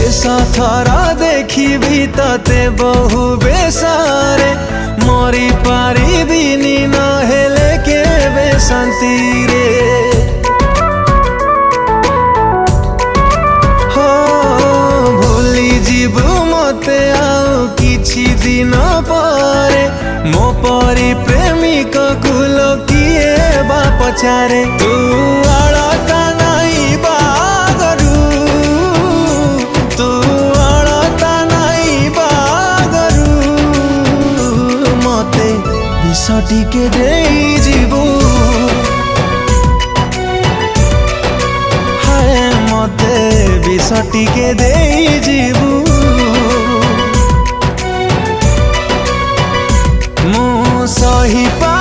शेष थरा देखी तते बहु बेसारे मरी पारिबिनी नहेले के बेशांति रे हो भूली जीवु मते आउ किछि दिन परे मो परी प्रेमिक कुल किए बा पचारे तू अड़ता नहीं बागरू तू अड़ता नहीं बागरू मते विषटी के देई जीवु हाय मते विषटी के देई जीवु सही पा